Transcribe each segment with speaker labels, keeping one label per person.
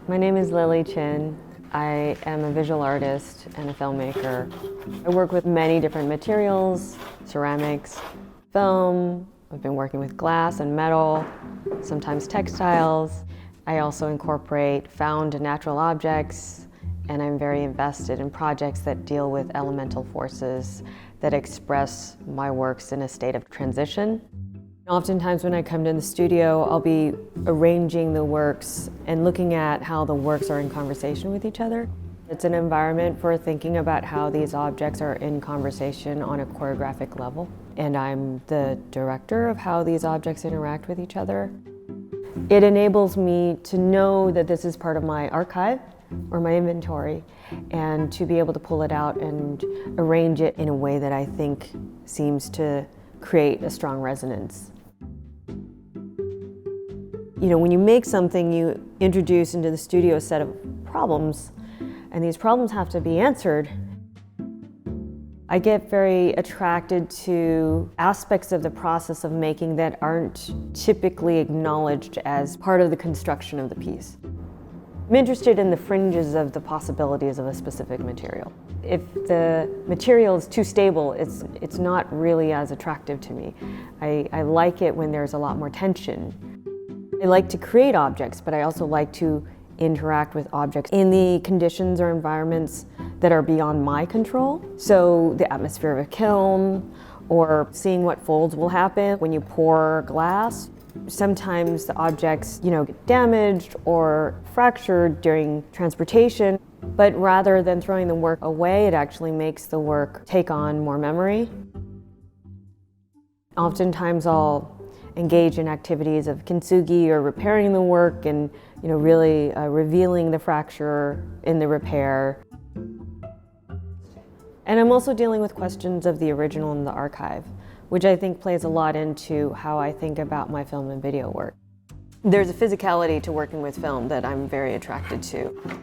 Speaker 1: My name is Lili Chin. I am a visual artist and a filmmaker. I work with many different materials, ceramics, film. I've been working with glass and metal, sometimes textiles. I also incorporate found and natural objects, and I'm very invested in projects that deal with elemental forces that express my works in a state of transition. Oftentimes when I come to the studio, I'll be arranging the works and looking at how the works are in conversation with each other. It's an environment for thinking about how these objects are in conversation on a choreographic level. And I'm the director of how these objects interact with each other. It enables me to know that this is part of my archive or my inventory, and to be able to pull it out and arrange it in a way that I think seems to create a strong resonance. You know, when you make something, you introduce into the studio a set of problems, and these problems have to be answered. I get very attracted to aspects of the process of making that aren't typically acknowledged as part of the construction of the piece. I'm interested in the fringes of the possibilities of a specific material. If the material is too stable, it's not really as attractive to me. I like it when there's a lot more tension. I like to create objects, but I also like to interact with objects in the conditions or environments that are beyond my control. So the atmosphere of a kiln, or seeing what folds will happen when you pour glass. Sometimes the objects, get damaged or fractured during transportation, but rather than throwing the work away, it actually makes the work take on more memory. Oftentimes I'll engage in activities of kintsugi or repairing the work and really revealing the fracture in the repair. And I'm also dealing with questions of the original and the archive, which I think plays a lot into how I think about my film and video work. There's a physicality to working with film that I'm very attracted to.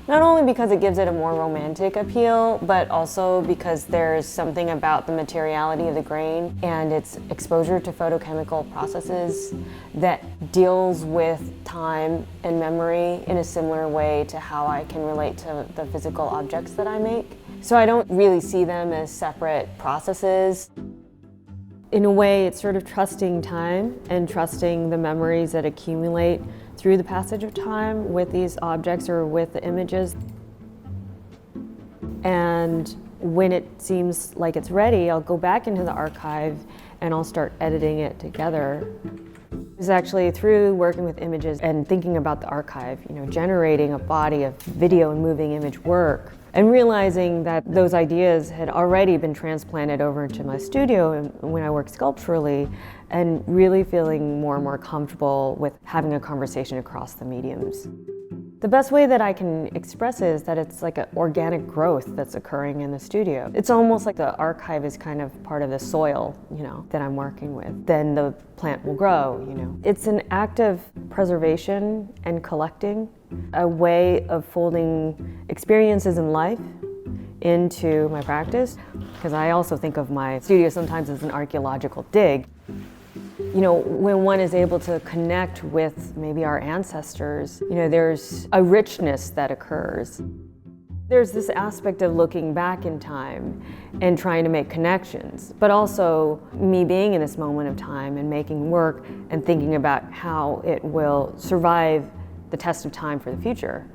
Speaker 1: Not only because it gives it a more romantic appeal, but also because there's something about the materiality of the grain and its exposure to photochemical processes that deals with time and memory in a similar way to how I can relate to the physical objects that I make. So I don't really see them as separate processes. In a way, it's sort of trusting time and trusting the memories that accumulate through the passage of time with these objects or with the images. And when it seems like it's ready, I'll go back into the archive and I'll start editing it together. It's actually through working with images and thinking about the archive, generating a body of video and moving image work, and realizing that those ideas had already been transplanted over into my studio when I work sculpturally, and really feeling more and more comfortable with having a conversation across the mediums. The best way that I can express it is that it's like an organic growth that's occurring in the studio. It's almost like the archive is kind of part of the soil, that I'm working with. Then the plant will grow, It's an act of preservation and collecting, a way of folding experiences in life into my practice, because I also think of my studio sometimes as an archaeological dig. When one is able to connect with maybe our ancestors, there's a richness that occurs. There's this aspect of looking back in time and trying to make connections, but also me being in this moment of time and making work and thinking about how it will survive the test of time for the future.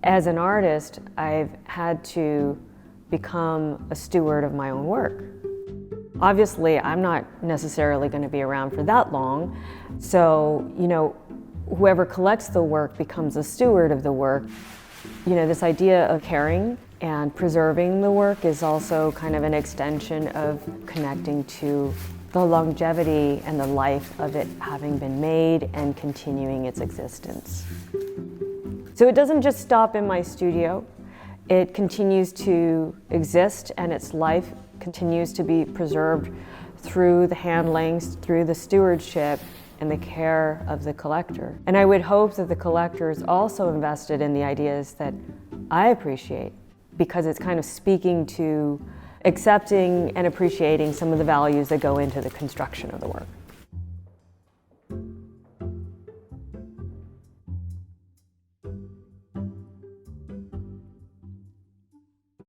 Speaker 1: As an artist, I've had to become a steward of my own work. Obviously, I'm not necessarily going to be around for that long, so whoever collects the work becomes a steward of the work. This idea of caring and preserving the work is also kind of an extension of connecting to the longevity and the life of it having been made and continuing its existence. So it doesn't just stop in my studio. It continues to exist, and its life continues to be preserved through the handlings, through the stewardship and the care of the collector. And I would hope that the collector is also invested in the ideas that I appreciate, because it's kind of speaking to accepting and appreciating some of the values that go into the construction of the work.